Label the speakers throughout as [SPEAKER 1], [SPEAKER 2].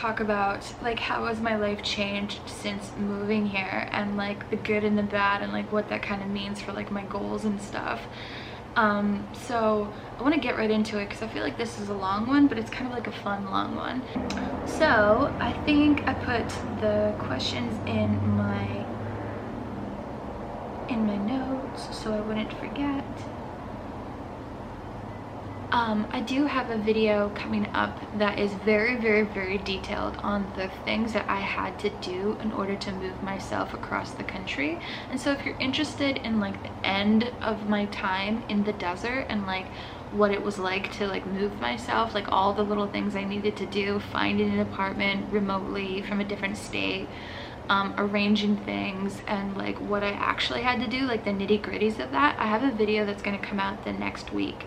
[SPEAKER 1] talk about like how has my life changed since moving here, and like the good and the bad, and like what that kind of means for like my goals and stuff. So I want to get right into it because I feel like this is a long one, but it's kind of like a fun long one. So I think I put the questions in my notes so I wouldn't forget. I do have a video coming up that is very, very, very detailed on the things that I had to do in order to move myself across the country. And so if you're interested in like the end of my time in the desert and like what it was like to like move myself, like all the little things I needed to do, finding an apartment remotely from a different state, arranging things, and like what I actually had to do, like the nitty-gritties of that, I have a video that's going to come out the next week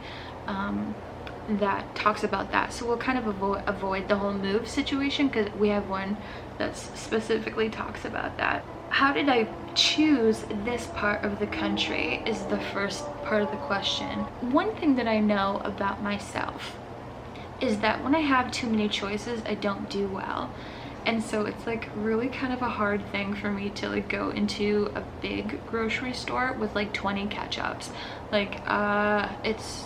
[SPEAKER 1] that talks about that. So we'll kind of avoid the whole move situation because we have one that specifically talks about that. How did I choose this part of the country is the first part of the question. One thing that I know about myself is that when I have too many choices, I don't do well. And so it's like really kind of a hard thing for me to like go into a big grocery store with like 20 ketchups. Like it's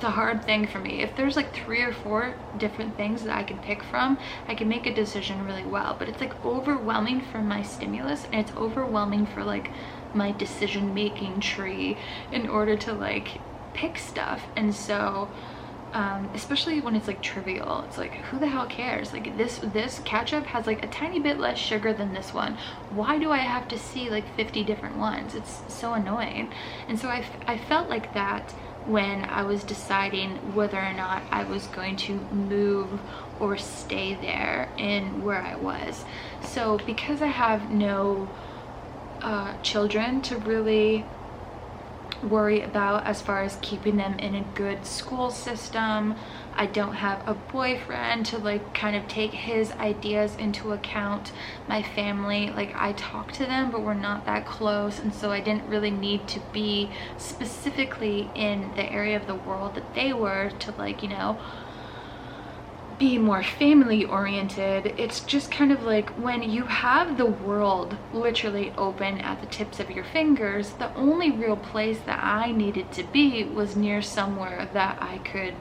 [SPEAKER 1] a hard thing for me. If there's like 3 or 4 different things that I can pick from, I can make a decision really well. But it's like overwhelming for my stimulus, and it's overwhelming for like my decision making tree in order to like pick stuff. And so especially when it's like trivial, it's like, who the hell cares? Like this ketchup has like a tiny bit less sugar than this one. Why do I have to see like 50 different ones? It's so annoying. And so I felt like that when I was deciding whether or not I was going to move or stay there in where I was. So because I have no children to really worry about as far as keeping them in a good school system, I don't have a boyfriend to like kind of take his ideas into account. My family, like I talk to them, but we're not that close, and so I didn't really need to be specifically in the area of the world that they were to like, you know, be more family oriented. It's just kind of like when you have the world literally open at the tips of your fingers, the only real place that I needed to be was near somewhere that I could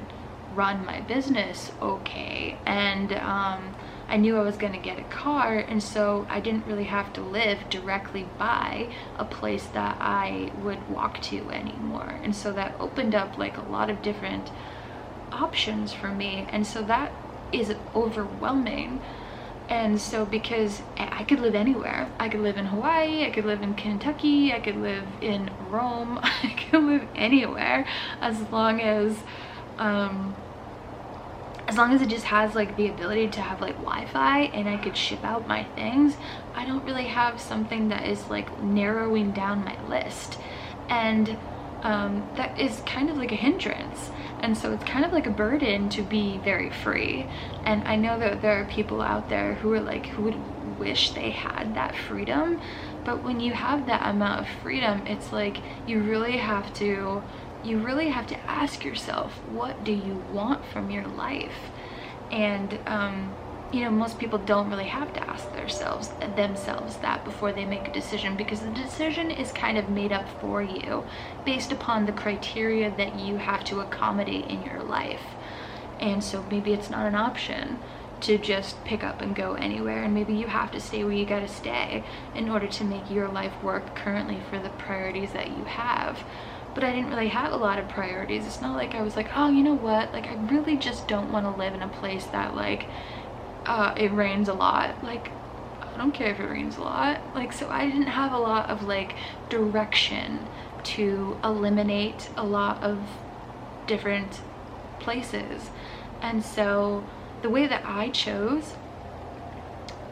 [SPEAKER 1] run my business okay. And I knew I was going to get a car, and so I didn't really have to live directly by a place that I would walk to anymore. And so that opened up like a lot of different options for me, and so that is overwhelming. And so because I could live anywhere, I could live in Hawaii, I could live in Kentucky, I could live in Rome, I could live anywhere as long as it just has like the ability to have like Wi-Fi and I could ship out my things. I don't really have something that is like narrowing down my list, and that is kind of like a hindrance. And so it's kind of like a burden to be very free. And I know that there are people out there who are like, who would wish they had that freedom. But when you have that amount of freedom, it's like you really have to ask yourself, what do you want from your life? And you know, most people don't really have to ask themselves that before they make a decision, because the decision is kind of made up for you based upon the criteria that you have to accommodate in your life. And so maybe it's not an option to just pick up and go anywhere, and maybe you have to stay where you gotta stay in order to make your life work currently for the priorities that you have. But I didn't really have a lot of priorities. It's not like I was like, oh, you know what, like I really just don't want to live in a place that like it rains a lot. Like I don't care if it rains a lot. Like, so I didn't have a lot of like direction to eliminate a lot of different places. And so the way that I chose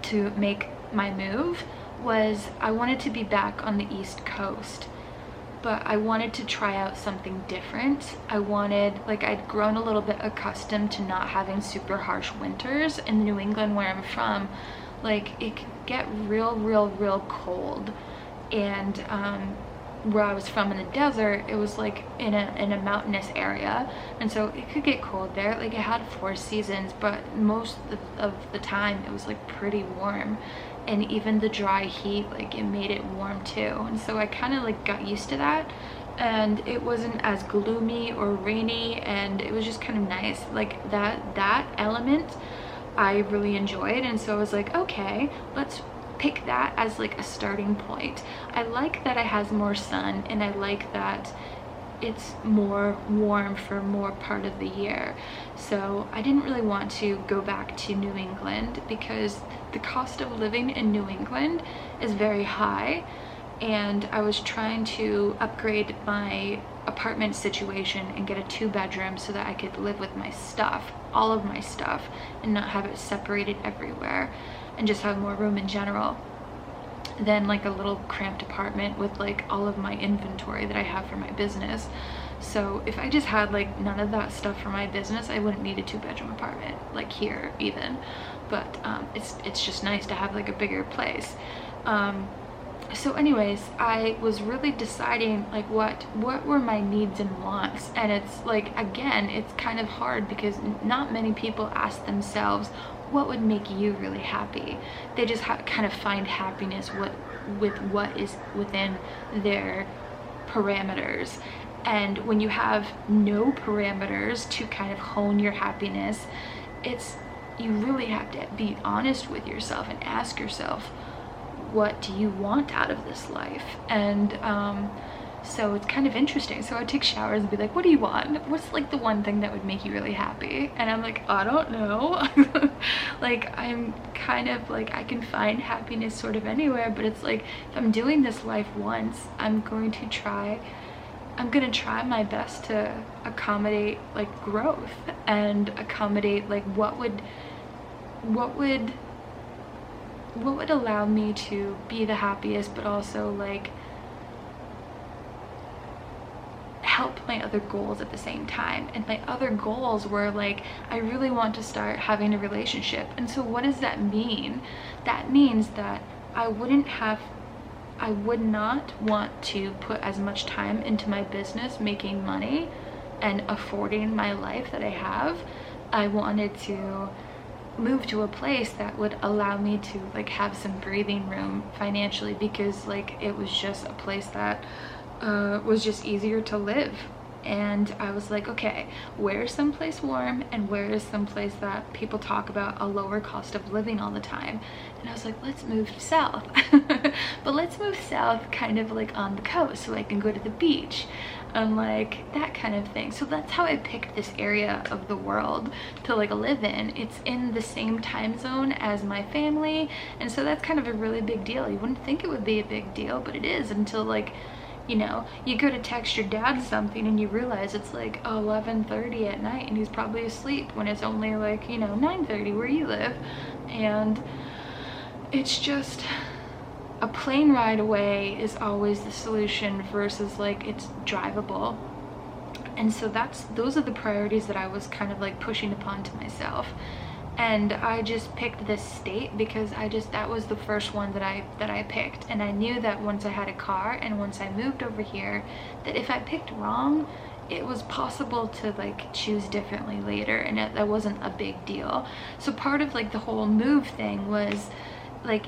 [SPEAKER 1] to make my move was I wanted to be back on the East Coast, but I wanted to try out something different. I wanted, like, I'd grown a little bit accustomed to not having super harsh winters in New England where I'm from. Like, it can get real cold, and where I was from in the desert, it was like in a mountainous area, and so it could get cold there. Like it had 4 seasons, but most of the time it was like pretty warm, and even the dry heat, like it made it warm too. And so I kind of like got used to that, and it wasn't as gloomy or rainy, and it was just kind of nice. Like that element I really enjoyed, and so I was like, okay, let's pick that as like a starting point. I like that it has more sun, and I like that it's more warm for more part of the year. So I didn't really want to go back to New England because the cost of living in New England is very high, and I was trying to upgrade my apartment situation and get a 2-bedroom so that I could live with my stuff, all of my stuff, and not have it separated everywhere, and just have more room in general than like a little cramped apartment with like all of my inventory that I have for my business. So if I just had like none of that stuff for my business, I wouldn't need a 2-bedroom apartment like here even. But it's just nice to have like a bigger place. So anyways, I was really deciding like what were my needs and wants, and it's like, again, it's kind of hard because not many people ask themselves what would make you really happy. They just kind of find happiness with what is within their parameters. And when you have no parameters to kind of hone your happiness, you really have to be honest with yourself and ask yourself, what do you want out of this life? And so it's kind of interesting. So I take showers and be like, what do you want? What's like the one thing that would make you really happy? And I'm like, I don't know. Like I'm kind of like, I can find happiness sort of anywhere, but it's like, if I'm doing this life once, I'm gonna try my best to accommodate like growth, and accommodate like what would allow me to be the happiest, but also like help my other goals at the same time. And my other goals were like, I really want to start having a relationship. And so what does that mean? That means that I would not want to put as much time into my business making money and affording my life that I have. I wanted to move to a place that would allow me to like have some breathing room financially, because like it was just a place that was just easier to live. And I was like, okay, where is someplace warm, and where is someplace that people talk about a lower cost of living all the time? And I was like, let's move south. But let's move south kind of like on the coast so I can go to the beach and like that kind of thing. So that's how I picked this area of the world to like live in. It's in the same time zone as my family, and so that's kind of a really big deal. You wouldn't think it would be a big deal, but it is, until like, you know, you go to text your dad something and you realize it's like 11:30 at night and he's probably asleep when it's only like, you know, 9:30 where you live. And it's just, a plane ride away is always the solution versus like it's drivable. And so those are the priorities that I was kind of like pushing upon to myself. And I just picked this state because that was the first one that I picked. And I knew that once I had a car and once I moved over here, that if I picked wrong, it was possible to like choose differently later, and that wasn't a big deal. So part of like the whole move thing was like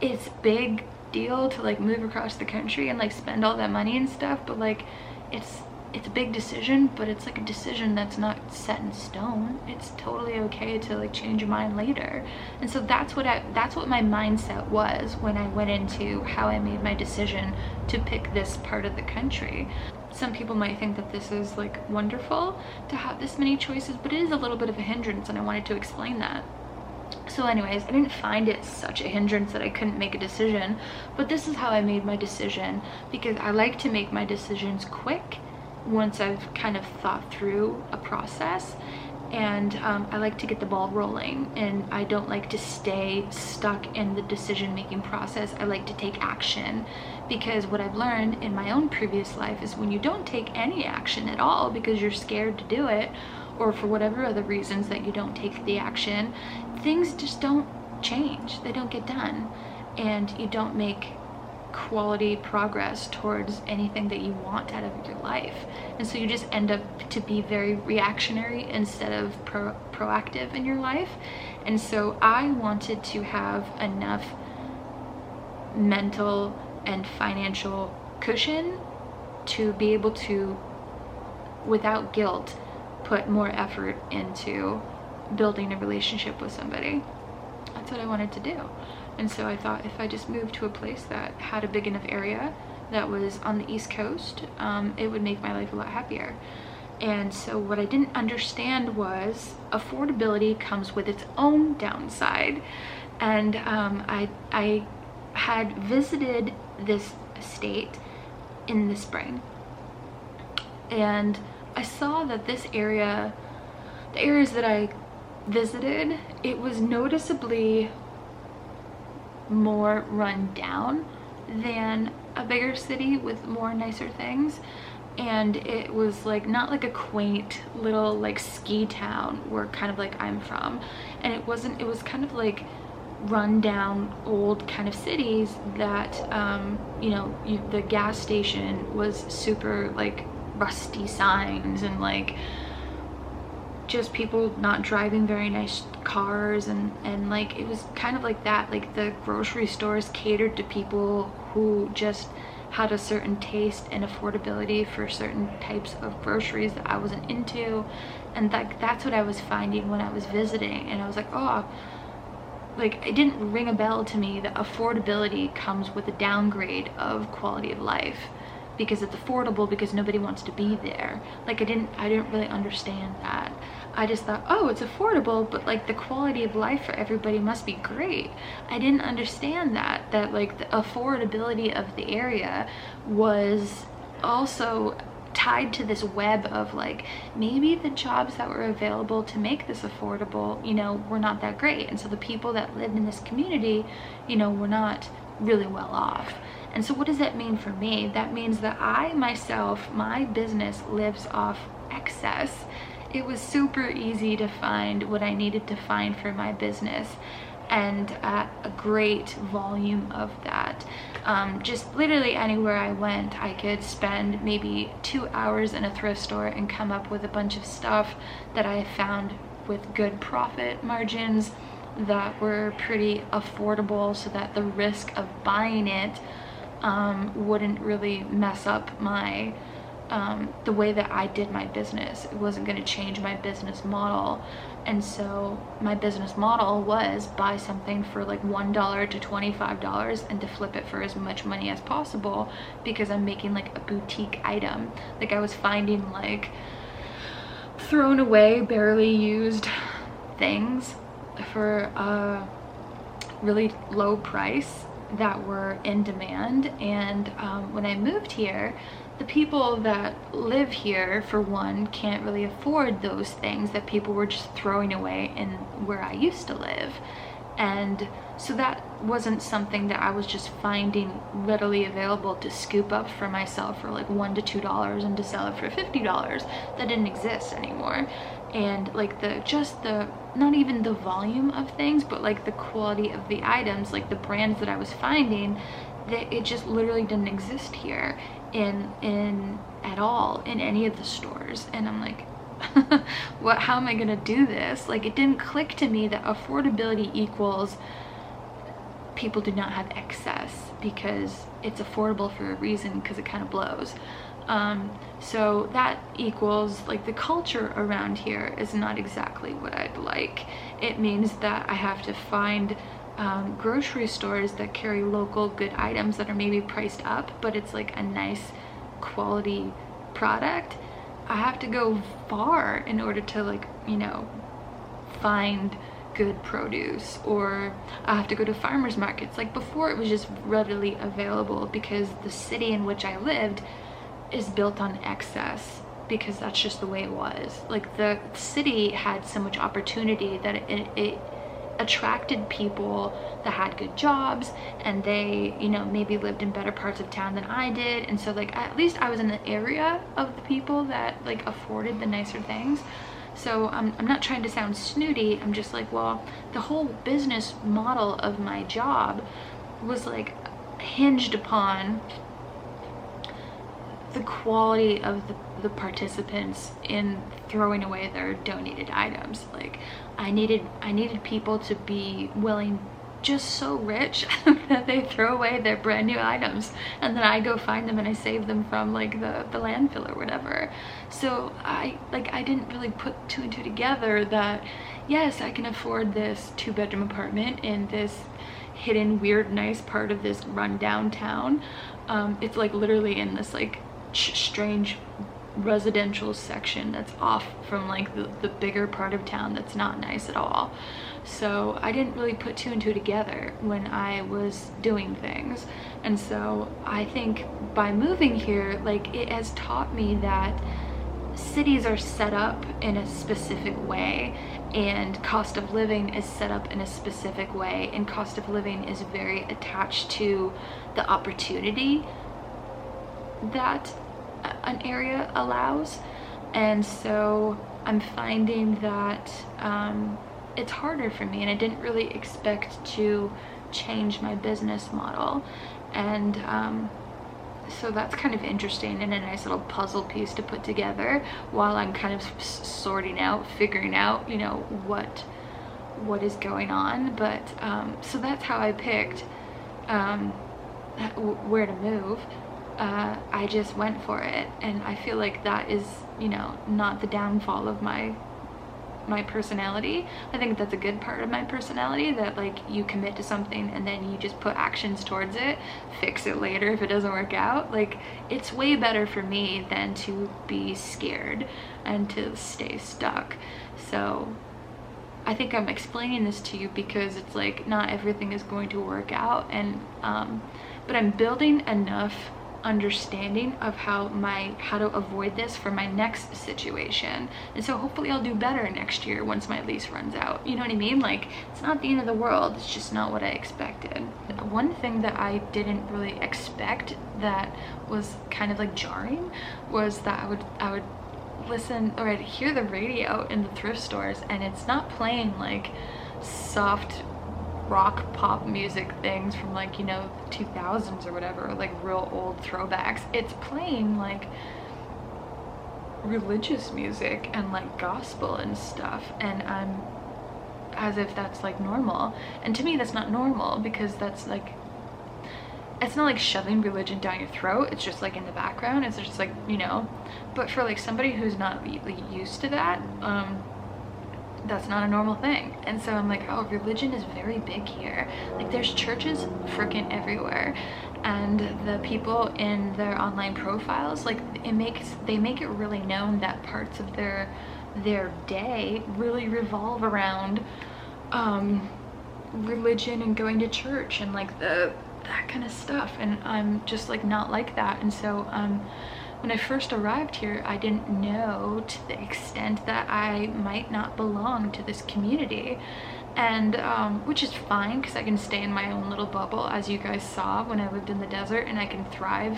[SPEAKER 1] it's big deal to like move across the country and like spend all that money and stuff, but like it's a big decision, but it's like a decision that's not set in stone. It's totally okay to like change your mind later. And so that's what my mindset was when I went into how I made my decision to pick this part of the country. Some people might think that this is like wonderful to have this many choices, but it is a little bit of a hindrance, and I wanted to explain that. So anyways, I didn't find it such a hindrance that I couldn't make a decision, but this is how I made my decision, because I like to make my decisions quick once I've kind of thought through a process, and I like to get the ball rolling, and I don't like to stay stuck in the decision-making process. I like to take action, because what I've learned in my own previous life is when you don't take any action at all because you're scared to do it, or for whatever other reasons that you don't take the action, things just don't change. They don't get done, and you don't make quality progress towards anything that you want out of your life. And so you just end up to be very reactionary instead of proactive in your life. And so I wanted to have enough mental and financial cushion to be able to, without guilt, put more effort into building a relationship with somebody. That's what I wanted to do. And so I thought if I just moved to a place that had a big enough area that was on the East Coast, it would make my life a lot happier. And so what I didn't understand was affordability comes with its own downside. And I had visited this estate in the spring, and I saw that this area, the areas that I visited, it was noticeably more run down than a bigger city with more nicer things. And it was like not like a quaint little like ski town where kind of like I'm from, and it wasn't, it was kind of like run down old kind of cities that you know, the gas station was super like rusty signs, and like just people not driving very nice cars, and like it was kind of like that. Like the grocery stores catered to people who just had a certain taste and affordability for certain types of groceries that I wasn't into. And that's what I was finding when I was visiting, and I was like, oh, like it didn't ring a bell to me that affordability comes with a downgrade of quality of life because it's affordable because nobody wants to be there. Like I didn't really understand that. I just thought, oh, it's affordable, but like the quality of life for everybody must be great. I didn't understand that like the affordability of the area was also tied to this web of like, maybe the jobs that were available to make this affordable, you know, were not that great. And so the people that lived in this community, you know, were not really well off. And so what does that mean for me? That means that I myself, my business lives off excess. It was super easy to find what I needed to find for my business, and at a great volume of that. Just literally anywhere I went, I could spend maybe 2 hours in a thrift store and come up with a bunch of stuff that I found with good profit margins that were pretty affordable, so that the risk of buying it wouldn't really mess up my the way that I did my business. It wasn't going to change my business model. And so my business model was buy something for like $1 to $25 and to flip it for as much money as possible, because I'm making like a boutique item. Like I was finding like thrown away, barely used things for a really low price that were in demand. And when I moved here, the people that live here, for one, can't really afford those things that people were just throwing away in where I used to live. And so that wasn't something that I was just finding readily available to scoop up for myself for like $1 to $2 and to sell it for $50. That didn't exist anymore. And like not even the volume of things, but like the quality of the items, like the brands that I was finding, that it just literally didn't exist here in at all in any of the stores. And I'm like, how am I gonna do this? Like it didn't click to me that affordability equals people do not have excess, because it's affordable for a reason, because it kind of blows. So that equals like the culture around here is not exactly what I'd like. It means that I have to find grocery stores that carry local good items that are maybe priced up, but it's like a nice quality product. I have to go far in order to, like, you know, find good produce, or I have to go to farmers markets. Like before, it was just readily available because the city in which I lived is built on excess, because that's just the way it was. Like the city had so much opportunity that it attracted people that had good jobs, and they, you know, maybe lived in better parts of town than I did. And so like at least I was in the area of the people that like afforded the nicer things. So I'm not trying to sound snooty. I'm just like, well, the whole business model of my job was like, hinged upon the quality of the participants in throwing away their donated items. Like I needed people to be willing, just so rich that they throw away their brand new items, and then I go find them and I save them from like the landfill or whatever. So I didn't really put two and two together that yes, I can afford this 2-bedroom apartment in this hidden weird nice part of this rundown town. It's like literally in this like strange residential section that's off from like the bigger part of town that's not nice at all. So I didn't really put two and two together when I was doing things. And so I think by moving here, like it has taught me that cities are set up in a specific way, and cost of living is set up in a specific way, and cost of living is very attached to the opportunity that an area allows. And so I'm finding that it's harder for me, and I didn't really expect to change my business model. And so that's kind of interesting and a nice little puzzle piece to put together while I'm kind of sorting out, figuring out, you know, what is going on. But so that's how I picked where to move. I just went for it, and I feel like that is, you know, not the downfall of my personality. I think that's a good part of my personality, that like you commit to something and then you just put actions towards it, fix it later if it doesn't work out. Like it's way better for me than to be scared and to stay stuck. So I think I'm explaining this to you because it's like not everything is going to work out, and but I'm building enough understanding of how to avoid this for my next situation. And so hopefully I'll do better next year once my lease runs out. You know what I mean? Like it's not the end of the world, it's just not what I expected. One thing that I didn't really expect that was kind of like jarring was that I would listen, or I'd hear the radio in the thrift stores, and it's not playing like soft rock pop music things from like, you know, the 2000s or whatever, or like real old throwbacks. It's playing like religious music and like gospel and stuff, and I'm as if that's like normal. And to me that's not normal, because that's like, it's not like shoving religion down your throat, it's just like in the background, it's just like, you know. But for like somebody who's not like used to that, that's not a normal thing. And so I'm like, oh, religion is very big here. Like there's churches freaking everywhere, and the people in their online profiles, like they make it really known that parts of their day really revolve around religion and going to church and like that kind of stuff. And I'm just like not like that. And so when I first arrived here, I didn't know to the extent that I might not belong to this community. And which is fine, because I can stay in my own little bubble, as you guys saw when I lived in the desert, and I can thrive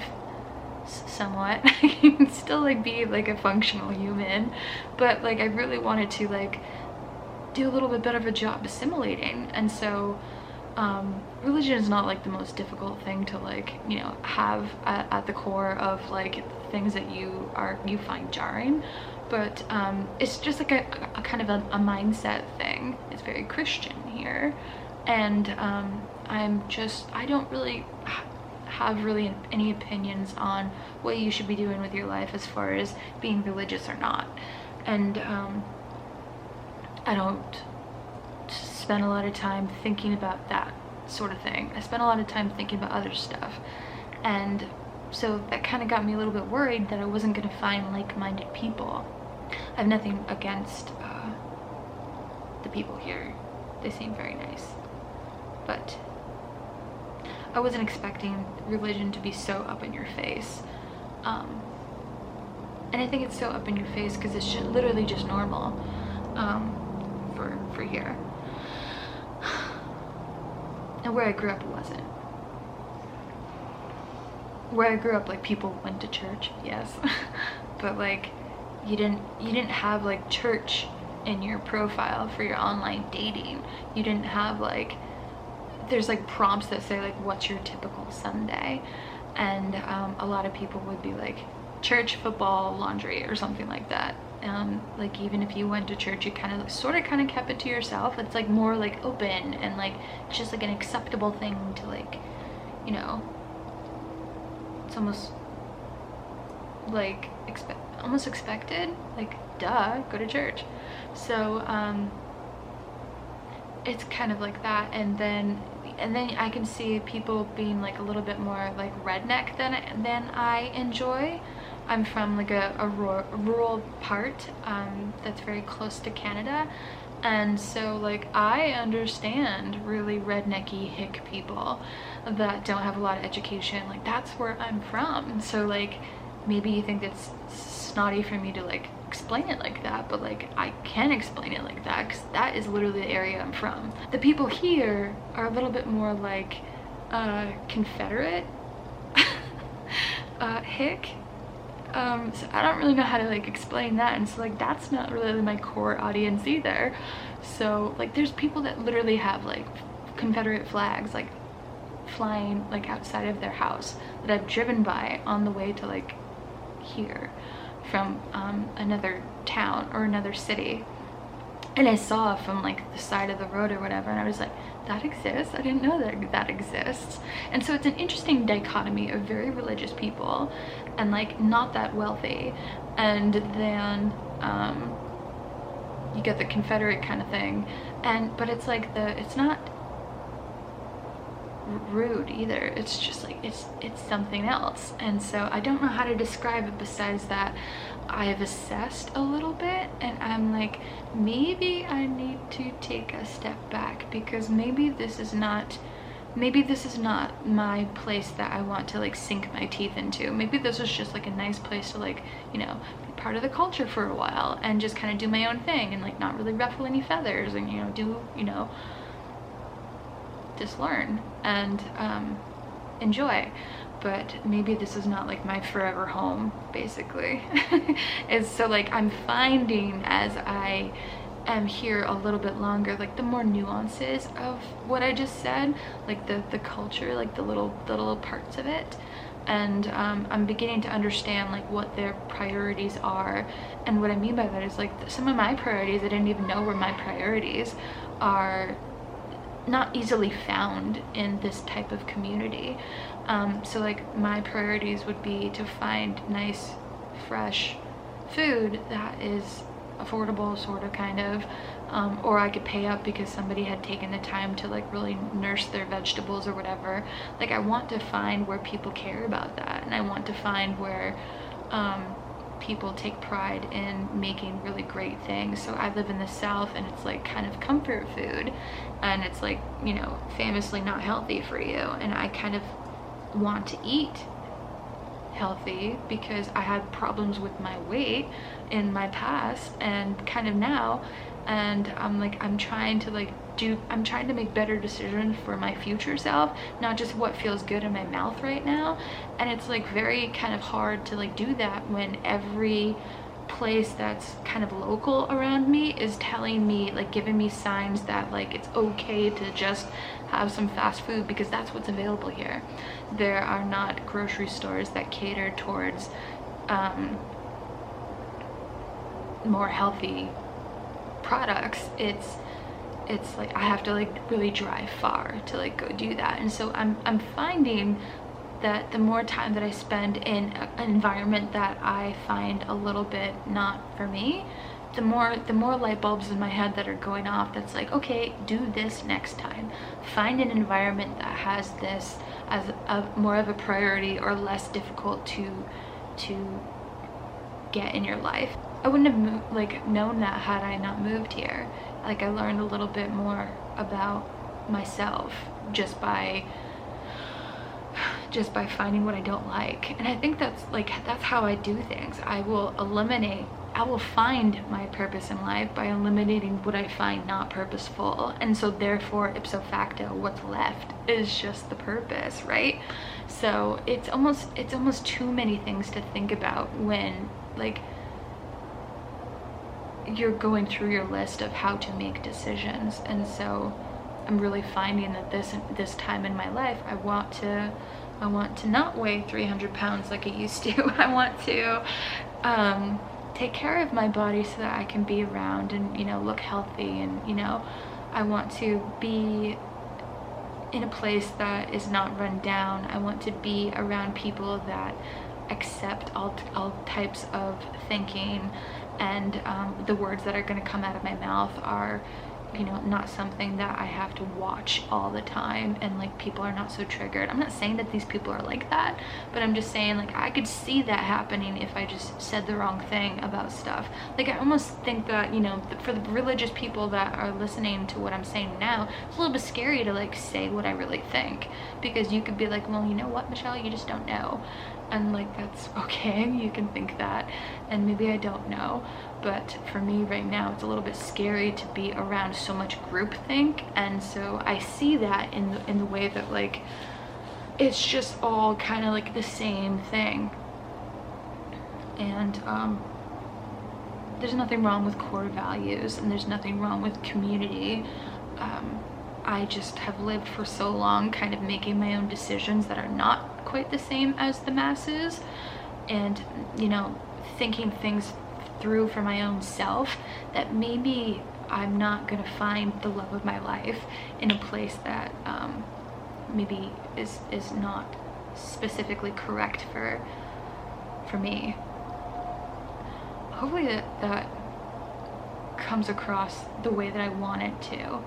[SPEAKER 1] somewhat. I can still like be like a functional human, but like I really wanted to like do a little bit better of a job assimilating. And so religion is not like the most difficult thing to like, you know, have at the core of like things that you find jarring, but it's just like a kind of a mindset thing. It's very Christian here, and I don't really have any opinions on what you should be doing with your life as far as being religious or not. And I don't spend a lot of time thinking about that sort of thing. I spend a lot of time thinking about other stuff, and so that kind of got me a little bit worried that I wasn't going to find like-minded people. I have nothing against the people here. They seem very nice, but I wasn't expecting religion to be so up in your face. And I think it's so up in your face because it's literally just normal for here. And where I grew up, it wasn't. Where I grew up, like people went to church, yes, but like you didn't have like church in your profile for your online dating. You didn't have like there's like prompts that say like, what's your typical Sunday? And a lot of people would be like church, football, laundry, or something like that. Like even if you went to church, you kind of sort of kept it to yourself. It's like more like open, and like it's just like an acceptable thing to like, you know, it's almost like almost expected, like duh, go to church. So it's kind of like that. And then I can see people being like a little bit more like redneck than I enjoy. I'm from like a rural part that's very close to Canada, and so like I understand really rednecky hick people that don't have a lot of education. Like that's where I'm from. So like maybe you think it's snotty for me to like explain it like that, but like I can explain it like that because that is literally the area I'm from. The people here are a little bit more like Confederate hick. So I don't really know how to like explain that, and so like that's not really my core audience either. So like there's people that literally have like Confederate flags like flying like outside of their house that I've driven by on the way to like here from another town or another city, and I saw from like the side of the road or whatever, and I was like, that exists? I didn't know that exists. And so it's an interesting dichotomy of very religious people and like not that wealthy, and then you get the Confederate kind of thing, but it's like it's not rude either. It's just like it's something else. And so I don't know how to describe it besides that I have assessed a little bit, and I'm like, maybe I need to take a step back, because maybe this is not my place that I want to like sink my teeth into. Maybe this is just like a nice place to like, you know, be part of the culture for a while and just kind of do my own thing and like not really ruffle any feathers, and just learn and enjoy. But maybe this is not like my forever home, basically. It's so like I'm finding as I am here a little bit longer, like the more nuances of what I just said, like the culture, like the little parts of it. And I'm beginning to understand like what their priorities are. And what I mean by that is like some of my priorities, I didn't even know were my priorities, are not easily found in this type of community. So like my priorities would be to find nice fresh food that is affordable, sort of, kind of, or I could pay up because somebody had taken the time to like really nurse their vegetables or whatever. Like I want to find where people care about that, and I want to find where people take pride in making really great things. So I live in the South, and it's like kind of comfort food, and it's like, you know, famously not healthy for you, and I kind of want to eat healthy because I had problems with my weight in my past and kind of now, and I'm trying to make better decisions for my future self, not just what feels good in my mouth right now. And it's like very kind of hard to like do that when every place that's kind of local around me is telling me, like giving me signs that like it's okay to just have some fast food because that's what's available here. There are not grocery stores that cater towards more healthy products. It's like I have to like really drive far to like go do that. And so I'm finding that the more time that I spend in an environment that I find a little bit not for me, the more light bulbs in my head that are going off, that's like, okay, do this next time. Find an environment that has this as more of a priority or less difficult to get in your life. I wouldn't have known that had I not moved here. Like I learned a little bit more about myself just by finding what I don't like. And I think that's how I do things. I will find my purpose in life by eliminating what I find not purposeful. And so therefore, ipso facto, what's left is just the purpose, right? So it's almost too many things to think about when like you're going through your list of how to make decisions. And so I'm really finding that this time in my life, I want to not weigh 300 pounds like I used to. I want to take care of my body so that I can be around and, you know, look healthy, and, you know, I want to be in a place that is not run down. I want to be around people that accept all types of thinking, and the words that are going to come out of my mouth are, you know, not something that I have to watch all the time, and like people are not so triggered. I'm not saying that these people are like that, but I'm just saying, like, I could see that happening if I just said the wrong thing about stuff. Like, I almost think that, you know, for the religious people that are listening to what I'm saying now, it's a little bit scary to like say what I really think, because you could be like, well, you know what, Michelle, you just don't know. And like, that's okay, you can think that, and maybe I don't know, but for me right now it's a little bit scary to be around so much groupthink. And so I see that in the way that, like, it's just all kind of like the same thing. And there's nothing wrong with core values, and there's nothing wrong with community. I just have lived for so long kind of making my own decisions that are not quite the same as the masses, and, you know, thinking things through for my own self, that maybe I'm not gonna find the love of my life in a place that maybe is not specifically correct for me. Hopefully that comes across the way that I want it to.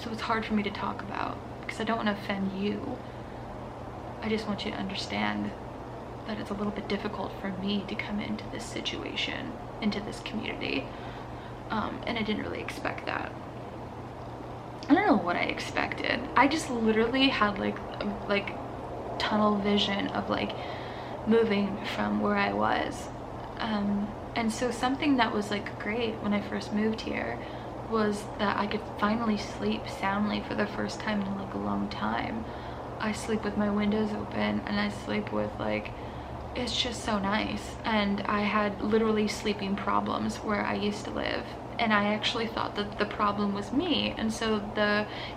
[SPEAKER 1] So it's hard for me to talk about because I don't want to offend you. I just want you to understand that it's a little bit difficult for me to come into this situation, into this community, and I didn't really expect that. I don't know what I expected. I just literally had like tunnel vision of like moving from where I was, and so something that was like great when I first moved here was that I could finally sleep soundly for the first time in like a long time. I sleep with my windows open, and I sleep with like, it's just so nice. And I had literally sleeping problems where I used to live, and I actually thought that the problem was me. And so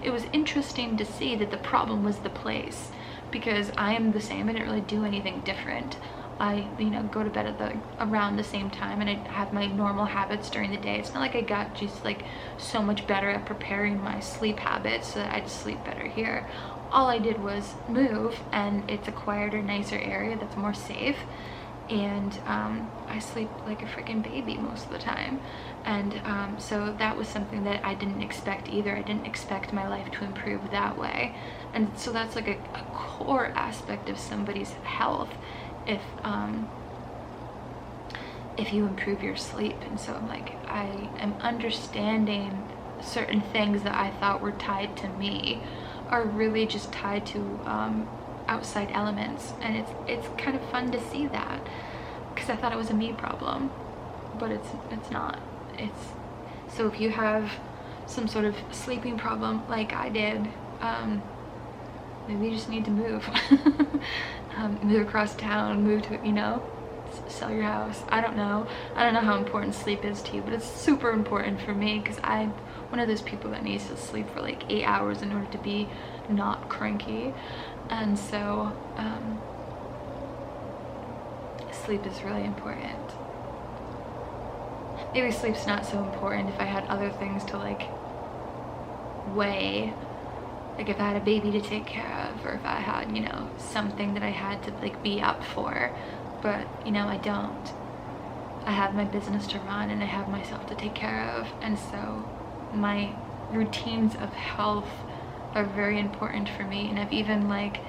[SPEAKER 1] it was interesting to see that the problem was the place, because I am the same. I didn't really do anything different. I, you know, go to bed around the same time, and I have my normal habits during the day. It's not like I got just like so much better at preparing my sleep habits so that I'd sleep better here. All I did was move, and it's a quieter, nicer area that's more safe, and I sleep like a freaking baby most of the time. And so that was something that I didn't expect either. I didn't expect my life to improve that way. And so that's like a core aspect of somebody's health, if you improve your sleep. And so I'm like, I am understanding certain things that I thought were tied to me are really just tied to outside elements, and it's kind of fun to see that, because I thought it was a me problem, but it's not. So if you have some sort of sleeping problem like I did, maybe you just need to move. Move across town, move to, you know, sell your house. I don't know how important sleep is to you, but it's super important for me, because I'm one of those people that needs to sleep for like 8 hours in order to be not cranky. And so sleep is really important. Maybe sleep's not so important if I had other things to like weigh, like if I had a baby to take care of, or if I had, you know, something that I had to like be up for. But, you know, I don't. I have my business to run, and I have myself to take care of, and so my routines of health are very important for me. And I've even like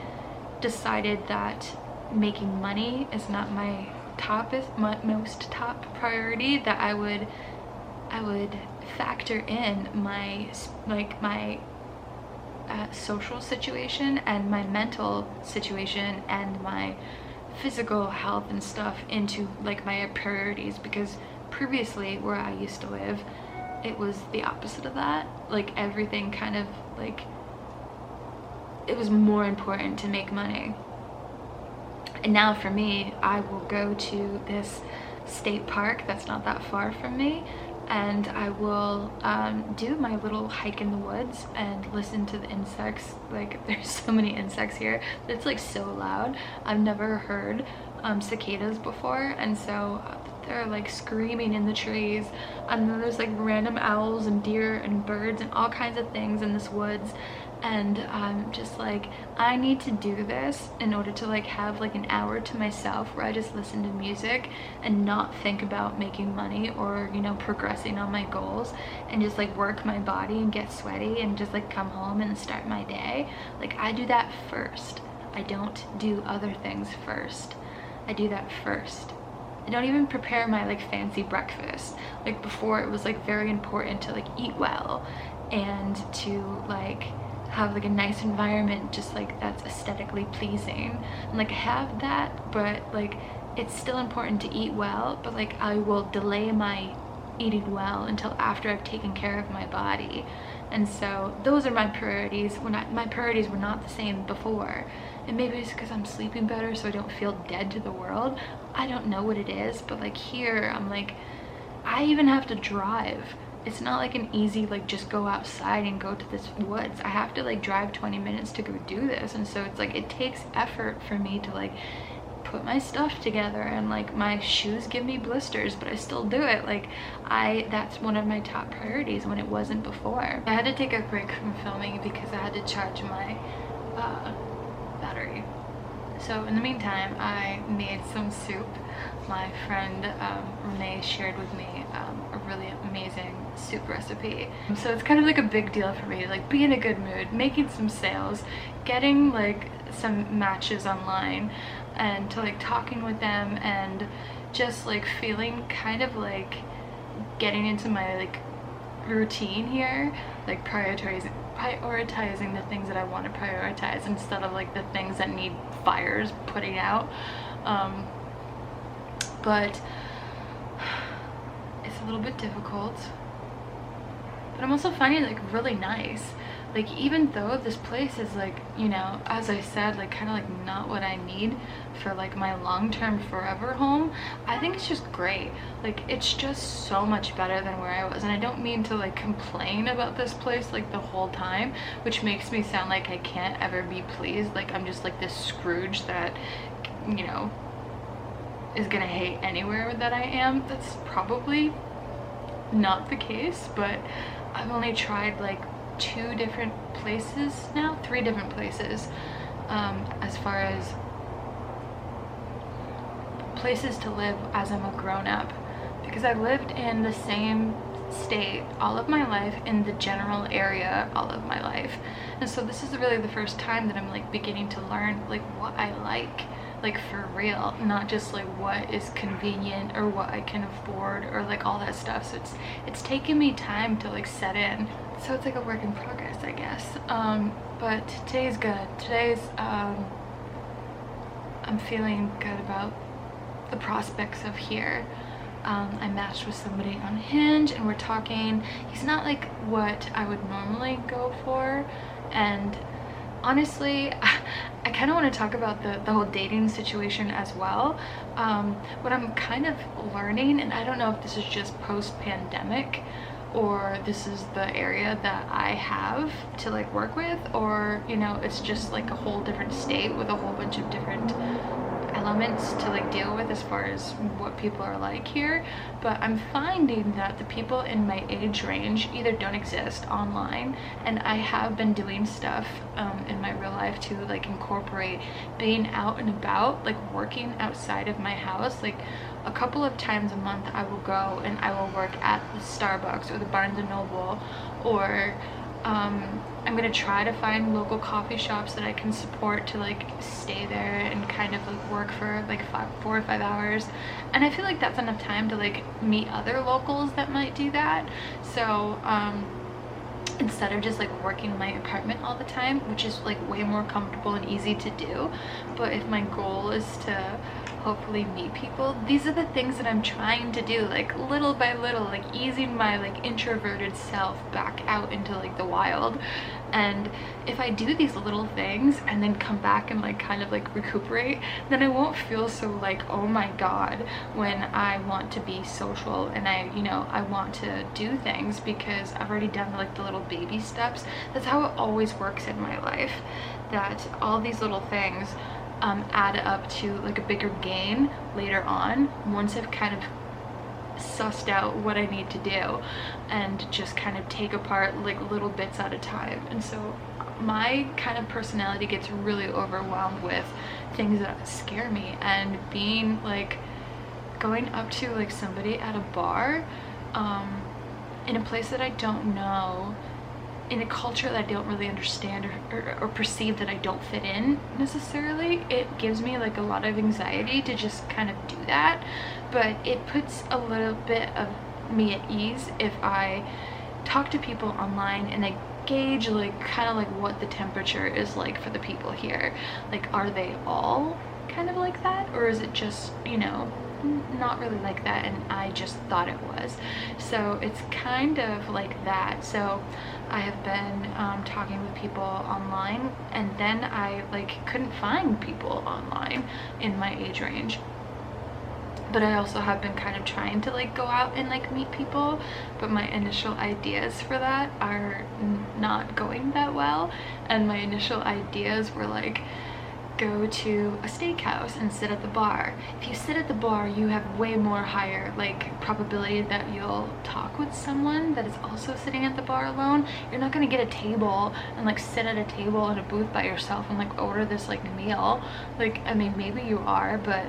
[SPEAKER 1] decided that making money is not my most top priority, that I would factor in my social situation and my mental situation and my physical health and stuff into like my priorities, because previously where I used to live, it was the opposite of that. Like everything kind of like, it was more important to make money. And now for me, I will go to this state park that's not that far from me, and I will do my little hike in the woods and listen to the insects. Like, there's so many insects here. It's like so loud. I've never heard cicadas before, and so they're like screaming in the trees, and then there's like random owls and deer and birds and all kinds of things in this woods. And I'm just like, I need to do this in order to like have like an hour to myself where I just listen to music and not think about making money or, you know, progressing on my goals, and just like work my body and get sweaty and just like come home and start my day. Like, I do that first. I don't do other things first. I do that first. I don't even prepare my like fancy breakfast. Like, before, it was like very important to like eat well and to like have like a nice environment, just like that's aesthetically pleasing, and like I have that, but like it's still important to eat well, but like I will delay my eating well until after I've taken care of my body. And so those are my priorities. My priorities were not the same before, and maybe it's because I'm sleeping better so I don't feel dead to the world. I don't know what it is, but like here I'm like, I even have to drive. It's not like an easy like just go outside and go to this woods. I have to like drive 20 minutes to go do this, and so it's like it takes effort for me to like put my stuff together, and like my shoes give me blisters, but I still do it. Like, that's one of my top priorities when it wasn't before. I had to take a break from filming because I had to charge my battery. So in the meantime, I made some soup. My friend Renee shared with me a really amazing soup recipe. So it's kind of like a big deal for me to like be in a good mood, making some sales, getting like some matches online, and to like talking with them, and just like feeling kind of like getting into my like routine here, like prioritizing the things that I want to prioritize instead of like the things that need fires putting out. But it's a little bit difficult, but I'm also finding it like really nice. Like, even though this place is like, you know, as I said, like kind of like not what I need for like my long-term forever home, I think it's just great. Like, it's just so much better than where I was, and I don't mean to like complain about this place like the whole time, which makes me sound like I can't ever be pleased, like I'm just like this Scrooge that, you know, is gonna hate anywhere that I am. That's probably not the case, but I've only tried like 2 different places now, 3 different places, as far as places to live as I'm a grown-up, because I've lived in the same state all of my life, in the general area all of my life, and so this is really the first time that I'm like beginning to learn like what I like for real, not just like what is convenient or what I can afford or like all that stuff. So it's taken me time to like set in, so it's like a work in progress, I guess. But today's good. Today's I'm feeling good about the prospects of here. I matched with somebody on Hinge and we're talking. He's not like what I would normally go for, and honestly, I kind of want to talk about the whole dating situation as well. What I'm kind of learning, and I don't know if this is just post-pandemic or this is the area that I have to like work with, or, you know, it's just like a whole different state with a whole bunch of different elements to like deal with as far as what people are like here. But I'm finding that the people in my age range either don't exist online, and I have been doing stuff in my real life to like incorporate being out and about, like working outside of my house. Like, a couple of times a month I will go and I will work at the Starbucks or the Barnes & Noble, or I'm gonna try to find local coffee shops that I can support to like stay there and kind of like work for like 4 or 5 hours. And I feel like that's enough time to like meet other locals that might do that. So instead of just like working in my apartment all the time, which is like way more comfortable and easy to do. But if my goal is to hopefully meet people. These are the things that I'm trying to do, like little by little, like easing my like introverted self back out into like the wild. And if I do these little things and then come back and like kind of like recuperate, then I won't feel so like, oh my god, when I want to be social and I want to do things, because I've already done like the little baby steps. That's how it always works in my life, that all these little things add up to like a bigger gain later on, once I've kind of sussed out what I need to do and just kind of take apart like little bits at a time. And so my kind of personality gets really overwhelmed with things that scare me, and being like going up to like somebody at a bar in a place that I don't know, in a culture that I don't really understand, or perceive that I don't fit in necessarily, it gives me like a lot of anxiety to just kind of do that. But it puts a little bit of me at ease if I talk to people online and I gauge like kind of like what the temperature is like for the people here. Like, are they all kind of like that, or is it just, you know, not really like that and I just thought it was? So it's kind of like that. So I have been talking with people online, and then I like couldn't find people online in my age range. But I also have been kind of trying to like go out and like meet people, but my initial ideas for that are not going that well. And my initial ideas were like, go to a steakhouse and sit at the bar. If you sit at the bar, you have way more higher like probability that you'll talk with someone that is also sitting at the bar alone. You're not gonna get a table and like sit at a table in a booth by yourself and like order this like meal. Like, I mean, maybe you are, but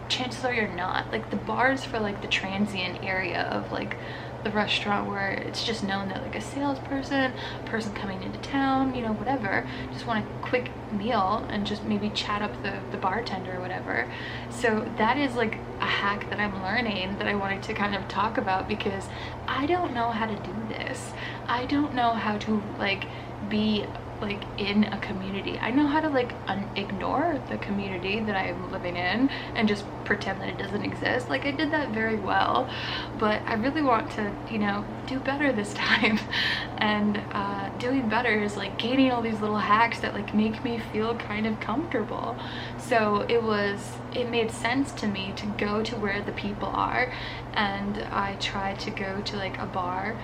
[SPEAKER 1] chances are you're not. Like, the bar is for like the transient area of like the restaurant where it's just known that like a salesperson, person coming into town, you know, whatever, just want a quick meal and just maybe chat up the bartender or whatever. So that is like a hack that I'm learning that I wanted to kind of talk about, because I don't know how to do this. I don't know how to like be like in a community. I know how to like ignore the community that I'm living in and just pretend that it doesn't exist. Like, I did that very well, but I really want to, you know, do better this time. And doing better is like gaining all these little hacks that like make me feel kind of comfortable. So it made sense to me to go to where the people are, and I tried to go to like a bar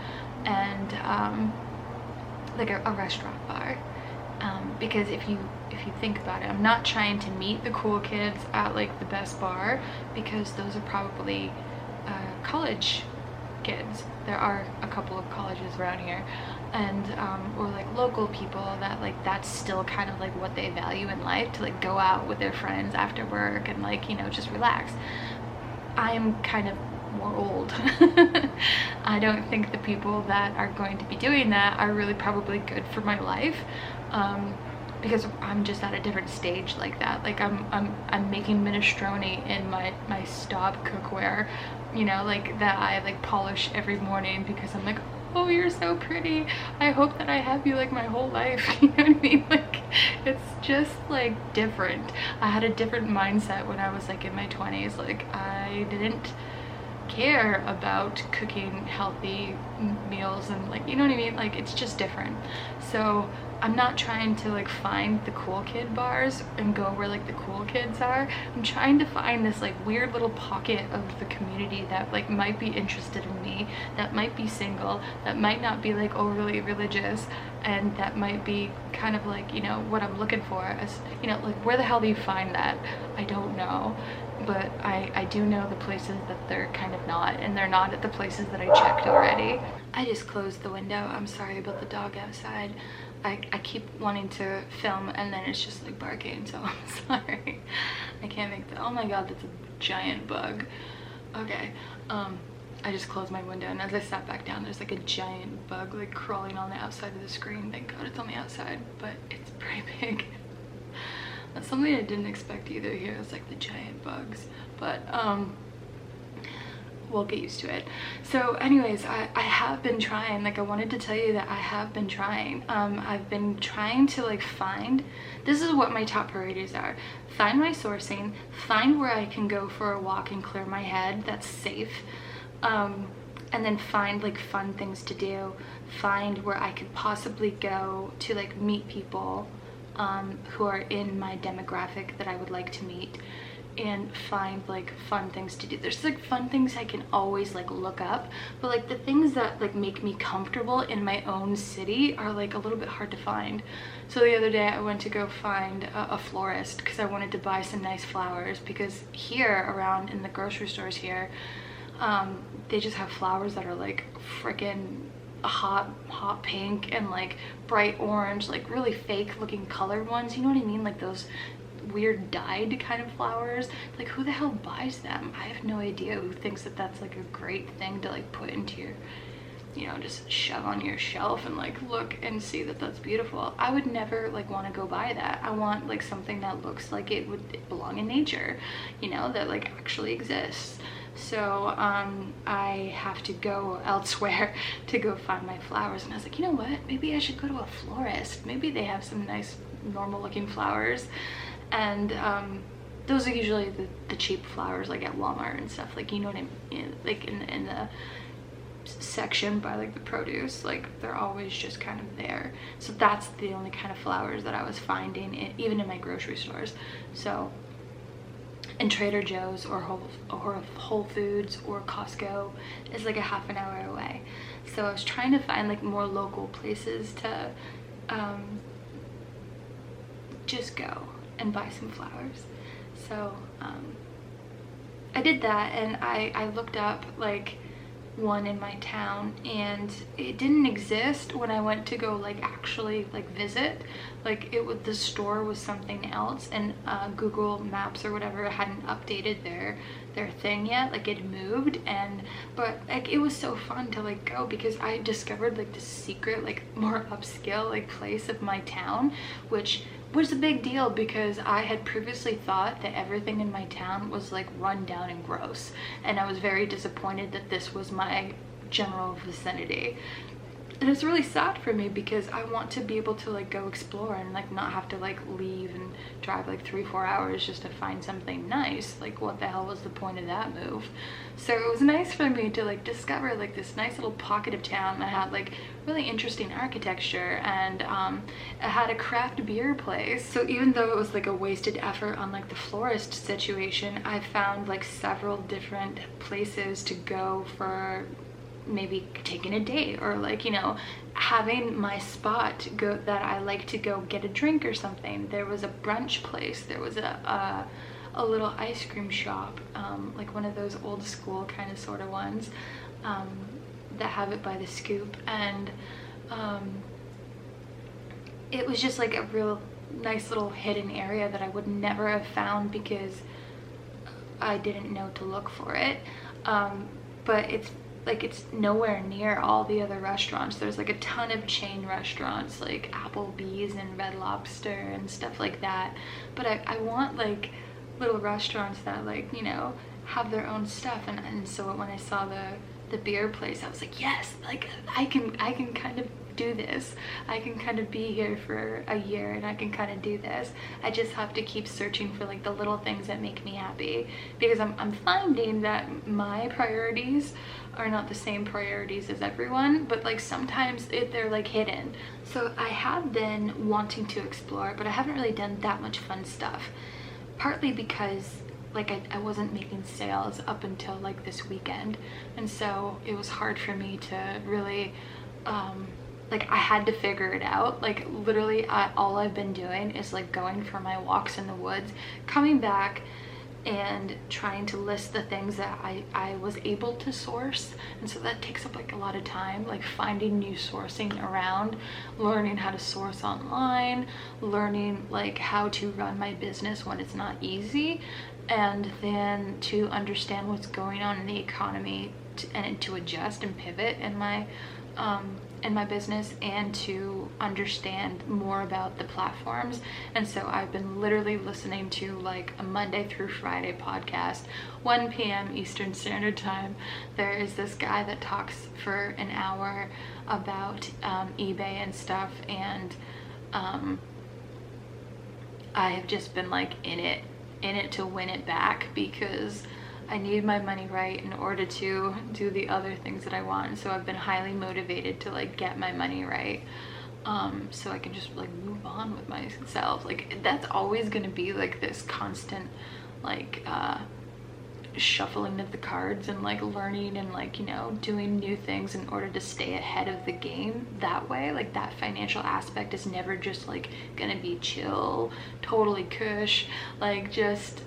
[SPEAKER 1] and like a restaurant bar, because if you think about it, I'm not trying to meet the cool kids at like the best bar, because those are probably college kids. There are a couple of colleges around here, and or like local people that like that's still kind of like what they value in life, to like go out with their friends after work and like, you know, just relax. I'm kind of more old. I don't think the people that are going to be doing that are really probably good for my life, because I'm just at a different stage like that. Like I'm making minestrone in my Staub cookware, you know, like that I like polish every morning, because I'm like, oh, you're so pretty, I hope that I have you like my whole life. You know what I mean? Like, it's just like different. I had a different mindset when I was like in my 20s. Like, I didn't care about cooking healthy meals and like, you know what I mean? Like, it's just different. So I'm not trying to like find the cool kid bars and go where like the cool kids are. I'm trying to find this like weird little pocket of the community that like might be interested in me, that might be single, that might not be like overly religious, and that might be kind of like, you know, what I'm looking for. As you know, like, where the hell do you find that? I don't know, but I do know the places that they're kind of not, and they're not at the places that I checked already. I just closed the window. I'm sorry about the dog outside. I keep wanting to film and then it's just like barking, so I'm sorry. I can't make that. Oh my god, that's a giant bug. Okay, I just closed my window, and as I sat back down, there's like a giant bug like crawling on the outside of the screen. Thank god it's on the outside, but it's pretty big. That's something I didn't expect either here. It's like the giant bugs. But we'll get used to it. So anyways, I have been trying, like I wanted to tell you that I have been trying. I've been trying to like find, this is what my top priorities are: find my sourcing, find where I can go for a walk and clear my head that's safe, and then find like fun things to do, find where I could possibly go to like meet people who are in my demographic that I would like to meet, and find like fun things to do. There's like fun things I can always like look up, but like the things that like make me comfortable in my own city are like a little bit hard to find. So the other day I went to go find a florist because I wanted to buy some nice flowers, because here around in the grocery stores here, they just have flowers that are like freaking hot pink and like bright orange, like really fake looking colored ones, you know what I mean, like those weird dyed kind of flowers. Like who the hell buys them? I have no idea who thinks that that's like a great thing to like put into your, you know, just shove on your shelf and like look and see that that's beautiful. I would never like want to go buy that. I want like something that looks like it would belong in nature, you know, that like actually exists. So I have to go elsewhere to go find my flowers, and I was like, you know what, maybe I should go to a florist. Maybe they have some nice normal looking flowers. And those are usually the cheap flowers like at Walmart and stuff, like, you know what I mean, like in the section by like the produce, like they're always just kind of there. So that's the only kind of flowers that I was finding even in my grocery stores. So in Trader Joe's or Whole Foods or Costco is like a half an hour away. So I was trying to find like more local places to just go and buy some flowers. So I did that, and I looked up like one in my town, and it didn't exist when I went to go like actually like visit. Like the store was something else, and Google Maps or whatever hadn't updated their thing yet, like it moved. But like it was so fun to like go, because I discovered like this secret like more upscale like place of my town, which was a big deal because I had previously thought that everything in my town was like run down and gross, and I was very disappointed that this was my general vicinity. And it's really sad for me because I want to be able to like go explore and like not have to like leave and drive like 3-4 hours just to find something nice. Like what the hell was the point of that move? So it was nice for me to like discover like this nice little pocket of town that had like really interesting architecture, and it had a craft beer place. So even though it was like a wasted effort on like the florist situation, I found like several different places to go for maybe taking a date, or like, you know, having my spot go that I like to go get a drink or something. There was a brunch place, there was a little ice cream shop, like one of those old school kind of sort of ones that have it by the scoop, and it was just like a real nice little hidden area that I would never have found because I didn't know to look for it. But it's nowhere near all the other restaurants. There's like a ton of chain restaurants like Applebee's and Red Lobster and stuff like that, but I want like little restaurants that like, you know, have their own stuff. And so when I saw the beer place, I was like, yes, like I can kind of do this. I can kind of be here for a year and I can kind of do this. I just have to keep searching for like the little things that make me happy, because I'm finding that my priorities are not the same priorities as everyone, but like sometimes they're like hidden. So I have been wanting to explore, but I haven't really done that much fun stuff, partly because like I wasn't making sales up until like this weekend, and so it was hard for me to really like I had to figure it out. Like literally all I've been doing is like going for my walks in the woods, coming back and trying to list the things that I was able to source. And so that takes up like a lot of time, like finding new sourcing around, learning how to source online, learning like how to run my business when it's not easy, and then to understand what's going on in the economy and to adjust and pivot in my in my business and to understand more about the platforms. And so I've been literally listening to like a Monday through Friday podcast, 1 p.m. Eastern Standard Time. There is this guy that talks for an hour about eBay and stuff, and I have just been like in it to win it back, because I need my money right in order to do the other things that I want. So I've been highly motivated to like get my money right, so I can just like move on with myself. Like that's always gonna be like this constant like shuffling of the cards and like learning and like, you know, doing new things in order to stay ahead of the game that way. Like that financial aspect is never just like gonna be chill, totally cush, like just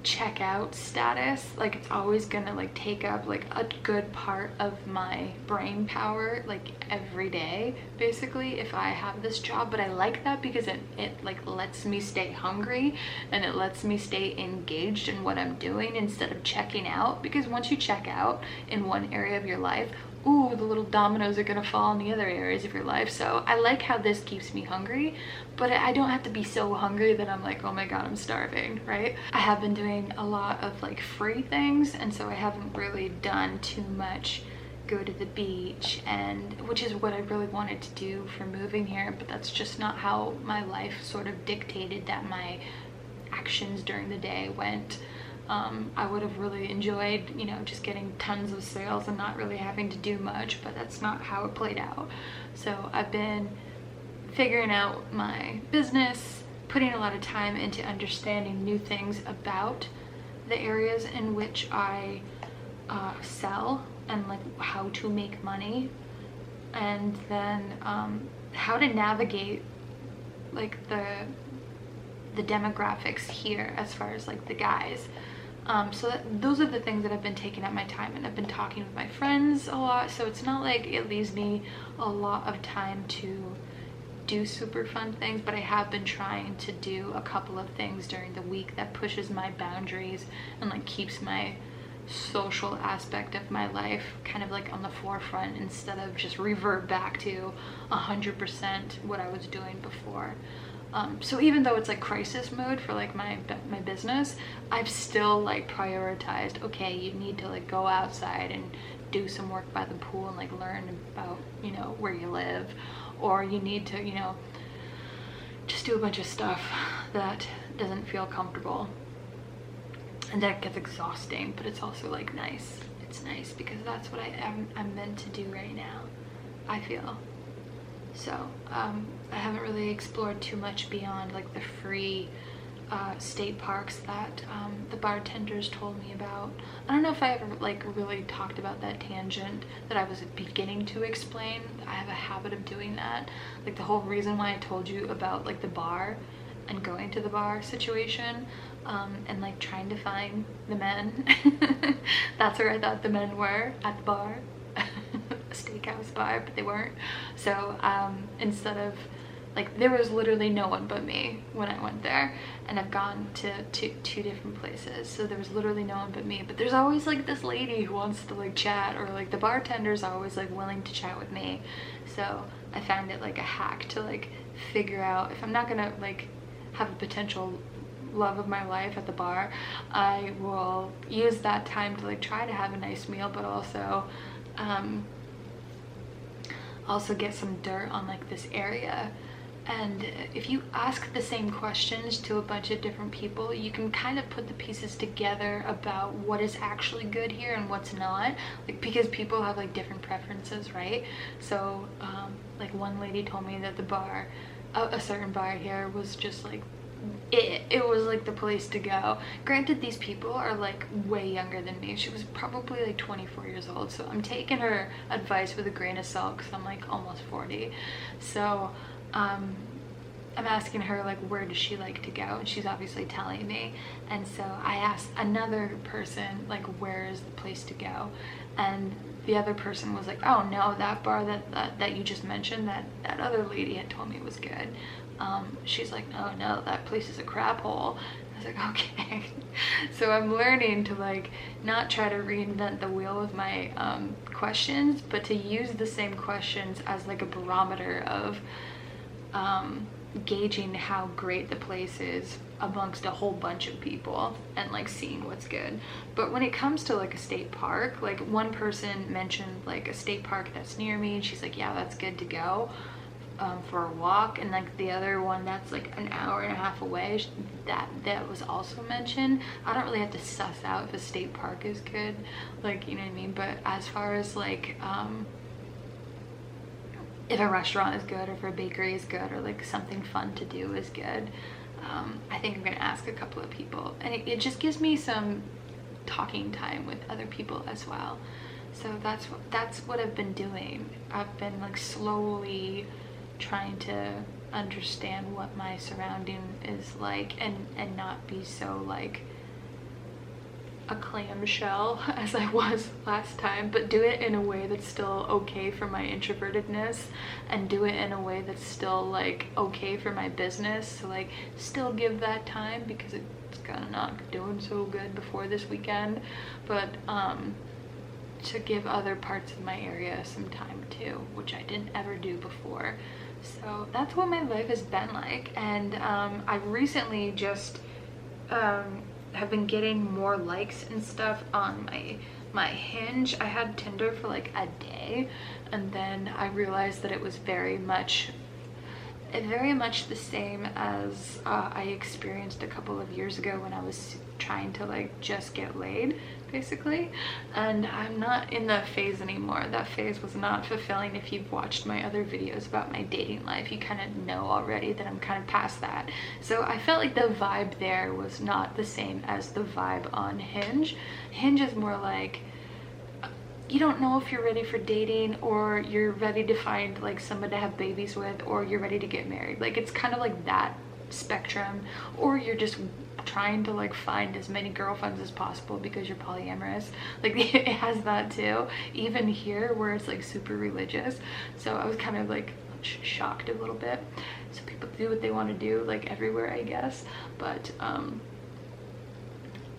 [SPEAKER 1] checkout status. Like it's always gonna like take up like a good part of my brain power like every day basically if I have this job. But I like that because it like lets me stay hungry and it lets me stay engaged in what I'm doing instead of checking out, because once you check out in one area of your life, ooh, the little dominoes are gonna fall in the other areas of your life. So I like how this keeps me hungry, but I don't have to be so hungry that I'm like, oh my god, I'm starving, right? I have been doing a lot of like free things, and so I haven't really done too much go to the beach, and which is what I really wanted to do for moving here, but that's just not how my life sort of dictated that my actions during the day went. I would have really enjoyed, you know, just getting tons of sales and not really having to do much, but that's not how it played out. So I've been figuring out my business, putting a lot of time into understanding new things about the areas in which I sell and like how to make money, and then how to navigate like the demographics here as far as like the guys. So those are the things that have been taking up my time, and I've been talking with my friends a lot, so it's not like it leaves me a lot of time to do super fun things, but I have been trying to do a couple of things during the week that pushes my boundaries and like keeps my social aspect of my life kind of like on the forefront instead of just revert back to 100% what I was doing before. So even though it's like crisis mode for like my business, I've still like prioritized, okay, you need to like go outside and do some work by the pool and like learn about, you know, where you live, or you need to, you know, just do a bunch of stuff that doesn't feel comfortable, and that gets exhausting, but it's also like nice. It's nice because that's what I'm meant to do right now, I feel. So I haven't really explored too much beyond like the free state parks that the bartenders told me about. I don't know if I ever like really talked about that tangent that I was beginning to explain. I have a habit of doing that. Like the whole reason why I told you about like the bar and going to the bar situation, and like trying to find the men. That's where I thought the men were, at the bar. A steakhouse bar, but they weren't. So instead of like, there was literally no one but me when I went there, and I've gone to two different places, so there was literally no one but me, but there's always like this lady who wants to like chat, or like the bartender's always like willing to chat with me. So I found it like a hack to like figure out if I'm not gonna like have a potential love of my life at the bar, I will use that time to like try to have a nice meal, but also get some dirt on like this area. And if you ask the same questions to a bunch of different people, you can kind of put the pieces together about what is actually good here and what's not, like because people have like different preferences, right? So like one lady told me that the bar, a certain bar here, was just like it was like the place to go. Granted, these people are like way younger than me. She was probably like 24 years old, so I'm taking her advice with a grain of salt because I'm like almost 40. So I'm asking her like, where does she like to go, and she's obviously telling me. And so I asked another person like, where is the place to go, and the other person was like, oh no, that bar that you just mentioned, that other lady had told me was good. She's like, no, that place is a crap hole. I was like, okay. So I'm learning to like not try to reinvent the wheel with my questions, but to use the same questions as like a barometer of gauging how great the place is amongst a whole bunch of people and like seeing what's good. But when it comes to like a state park, like one person mentioned like a state park that's near me, and she's like, yeah, that's good to go for a walk. And like the other one that's like an hour and a half away, that was also mentioned. I don't really have to suss out if a state park is good, like, you know what I mean? But as far as like if a restaurant is good, or if a bakery is good, or like something fun to do is good, I think I'm gonna ask a couple of people, and it just gives me some talking time with other people as well. So that's what I've been doing. I've been like slowly trying to understand what my surrounding is like, and not be so like a clamshell as I was last time, but do it in a way that's still okay for my introvertedness, and do it in a way that's still like okay for my business. So like still give that time, because it's kind of not doing so good before this weekend, but to give other parts of my area some time too, which I didn't ever do before. So that's what my life has been like. And I recently just have been getting more likes and stuff on my Hinge. I had Tinder for like a day, and then I realized that it was very much the same as I experienced a couple of years ago when I was trying to like just get laid, basically. And I'm not in that phase anymore. That phase was not fulfilling. If you've watched my other videos about my dating life, you kind of know already that I'm kind of past that. So I felt like the vibe there was not the same as the vibe on Hinge. Hinge is more like, you don't know if you're ready for dating, or you're ready to find like somebody to have babies with, or you're ready to get married. Like it's kind of like that spectrum, or you're just trying to like find as many girlfriends as possible because you're polyamorous. Like it has that too, even here where it's like super religious. So I was kind of like shocked a little bit. So people do what they want to do like everywhere, I guess. But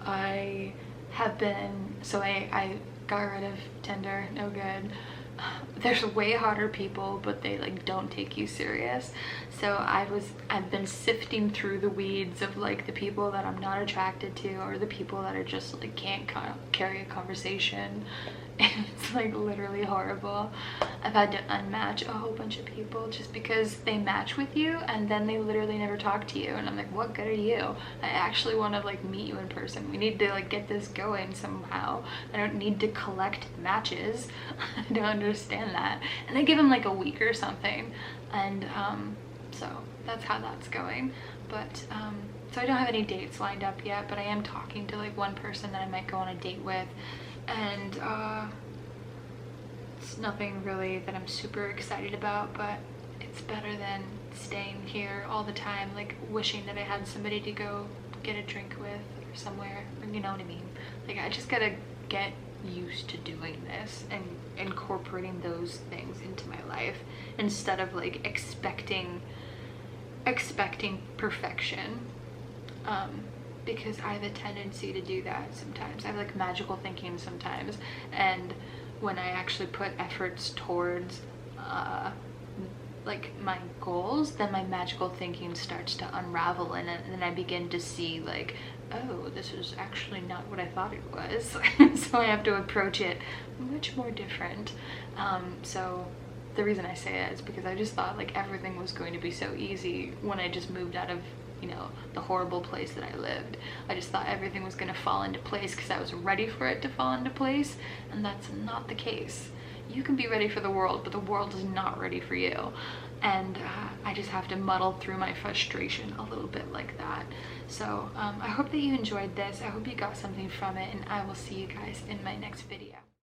[SPEAKER 1] I have been, so I got rid of Tinder. No good. There's way hotter people, but they like don't take you serious. So I've been sifting through the weeds of like the people that I'm not attracted to, or the people that are just like can't carry a conversation. It's like literally horrible. I've had to unmatch a whole bunch of people just because they match with you and then they literally never talk to you, and I'm like, what good are you? I actually want to like meet you in person. We need to like get this going somehow. I don't need to collect matches. I don't understand that. And I give them like a week or something, and so that's how that's going. But so I don't have any dates lined up yet, but I am talking to like one person that I might go on a date with. And it's nothing really that I'm super excited about, but it's better than staying here all the time, like wishing that I had somebody to go get a drink with or somewhere, you know what I mean? Like I just gotta get used to doing this and incorporating those things into my life instead of like expecting perfection. Because I have a tendency to do that sometimes. I have like magical thinking sometimes, and when I actually put efforts towards like my goals, then my magical thinking starts to unravel, and then I begin to see like, oh, this is actually not what I thought it was. So I have to approach it much more different. So the reason I say it is because I just thought like everything was going to be so easy when I just moved out of, you know, the horrible place that I lived. I just thought everything was going to fall into place because I was ready for it to fall into place, and that's not the case. You can be ready for the world, but the world is not ready for you. And I just have to muddle through my frustration a little bit like that. So I hope that you enjoyed this. I hope you got something from it, and I will see you guys in my next video.